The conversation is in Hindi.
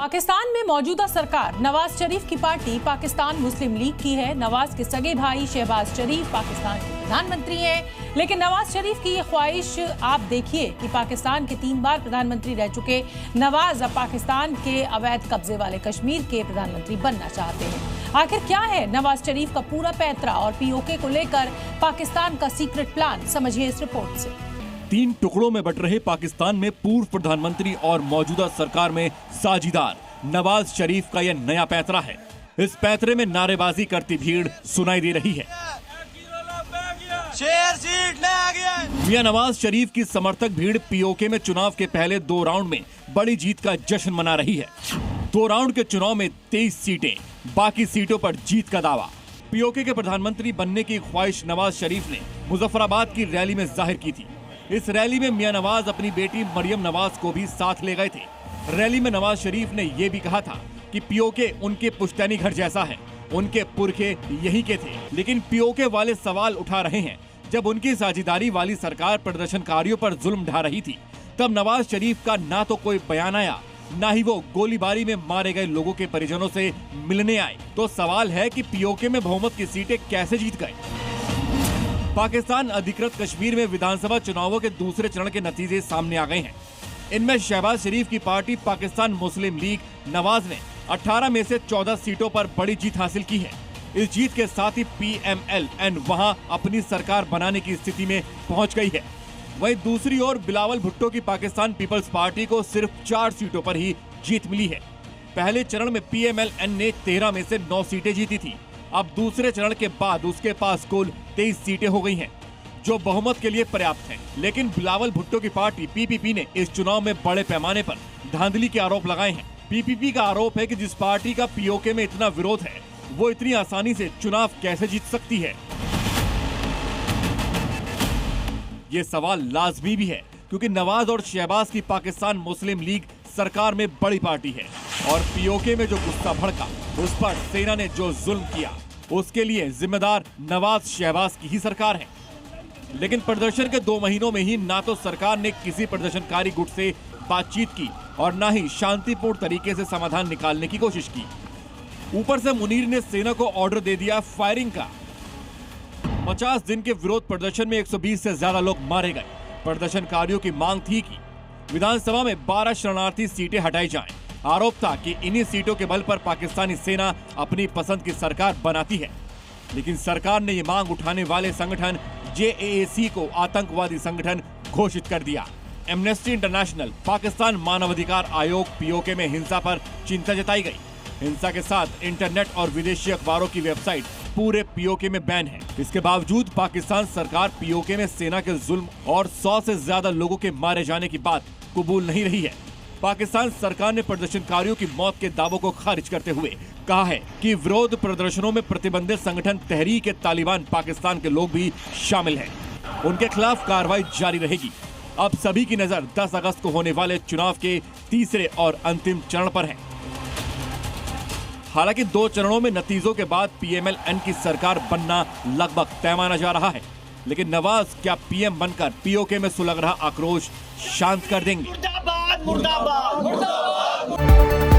पाकिस्तान में मौजूदा सरकार नवाज शरीफ की पार्टी पाकिस्तान मुस्लिम लीग की है। नवाज के सगे भाई शहबाज शरीफ पाकिस्तान के प्रधानमंत्री हैं, लेकिन नवाज शरीफ की ये ख्वाहिश आप देखिए कि पाकिस्तान के 3 बार प्रधानमंत्री रह चुके नवाज अब पाकिस्तान के अवैध कब्जे वाले कश्मीर के प्रधानमंत्री बनना चाहते हैं। आखिर क्या है नवाज शरीफ का पूरा पैतरा और पीओके को लेकर पाकिस्तान का सीक्रेट प्लान, समझिए इस रिपोर्ट से। 3 टुकड़ों में बट रहे पाकिस्तान में पूर्व प्रधानमंत्री और मौजूदा सरकार में साझीदार नवाज शरीफ का यह नया पैतरा है। इस पैतरे में नारेबाजी करती भीड़ सुनाई दे रही है। मियां नवाज शरीफ की समर्थक भीड़ पीओके में चुनाव के पहले 2 राउंड में बड़ी जीत का जश्न मना रही है। 2 राउंड के चुनाव में 23 सीटें, बाकी सीटों पर जीत का दावा। पीओके के प्रधानमंत्री बनने की ख्वाहिश नवाज शरीफ ने मुजफ्फराबाद की रैली में जाहिर की थी। इस रैली में मियां नवाज अपनी बेटी मरियम नवाज को भी साथ ले गए थे। रैली में नवाज शरीफ ने यह भी कहा था कि पीओके उनके पुश्तैनी घर जैसा है, उनके पुरखे यहीं के थे। लेकिन पीओके वाले सवाल उठा रहे हैं, जब उनकी साझेदारी वाली सरकार प्रदर्शनकारियों पर जुल्म ढा रही थी, तब नवाज शरीफ का ना तो कोई बयान आया, ना ही वो गोलीबारी में मारे गए लोगों के परिजनों से मिलने आए। तो सवाल है कि पीओके में बहुमत की सीटें कैसे जीत गए। पाकिस्तान अधिकृत कश्मीर में विधानसभा चुनावों के दूसरे चरण के नतीजे सामने आ गए हैं। इनमें शहबाज शरीफ की पार्टी पाकिस्तान मुस्लिम लीग नवाज ने 18 में से 14 सीटों पर बड़ी जीत हासिल की है। इस जीत के साथ ही PMLN वहां अपनी सरकार बनाने की स्थिति में पहुंच गई है। वहीं दूसरी ओर बिलावल भुट्टो की पाकिस्तान पीपल्स पार्टी को सिर्फ 4 सीटों पर ही जीत मिली है। पहले चरण में PMLN ने 13 में से 9 सीटें जीती थी। अब दूसरे चरण के बाद उसके पास कुल 23 सीटें हो गई हैं, जो बहुमत के लिए पर्याप्त हैं। लेकिन बिलावल भुट्टो की पार्टी PPP ने इस चुनाव में बड़े पैमाने पर धांधली के आरोप लगाए हैं। PPP का आरोप है कि जिस पार्टी का पीओके में इतना विरोध है, वो इतनी आसानी से चुनाव कैसे जीत सकती है। ये सवाल लाजमी भी है, क्योंकि नवाज और शहबाज की पाकिस्तान मुस्लिम लीग सरकार में बड़ी पार्टी है और पीओके में जो गुस्सा भड़का, उस पर सेना ने जो जुल्म किया, उसके लिए जिम्मेदार नवाज शहबाज की ही सरकार है। लेकिन प्रदर्शन के 2 महीनों में ही ना तो सरकार ने किसी प्रदर्शनकारी गुट से बातचीत की और ना ही शांतिपूर्ण तरीके से समाधान निकालने की कोशिश की। ऊपर से मुनीर ने सेना को ऑर्डर दे दिया फायरिंग का। 50 दिन के विरोध प्रदर्शन में 120 से ज्यादा लोग मारे गए। प्रदर्शनकारियों की मांग थी कि विधानसभा में 12 शरणार्थी सीटें हटाई जाएं। आरोप था कि इन्हीं सीटों के बल पर पाकिस्तानी सेना अपनी पसंद की सरकार बनाती है। लेकिन सरकार ने ये मांग उठाने वाले संगठन JAAC को आतंकवादी संगठन घोषित कर दिया। एमनेस्टी इंटरनेशनल, पाकिस्तान मानवाधिकार आयोग पीओके में हिंसा पर चिंता जताई गई। हिंसा के साथ इंटरनेट और विदेशी अखबारों की वेबसाइट पूरे पीओके में बैन है। इसके बावजूद पाकिस्तान सरकार पीओके में सेना के जुल्म और 100 से ज्यादा लोगों के मारे जाने की बात कबूल नहीं रही है। पाकिस्तान सरकार ने प्रदर्शनकारियों की मौत के दावों को खारिज करते हुए कहा है कि विरोध प्रदर्शनों में प्रतिबंधित संगठन तहरीक-ए-तालिबान पाकिस्तान के लोग भी शामिल हैं। उनके खिलाफ कार्रवाई जारी रहेगी। अब सभी की नजर 10 अगस्त को होने वाले चुनाव के तीसरे और अंतिम चरण पर है। हालांकि 2 चरणों में नतीजों के बाद PMLN की सरकार बनना लगभग तय माना जा रहा है। लेकिन नवाज क्या PM बनकर पीओके में सुलग रहा आक्रोश शांत कर देंगे? मुर्दाबाद, मुर्दाबाद, मुर्दाबाद।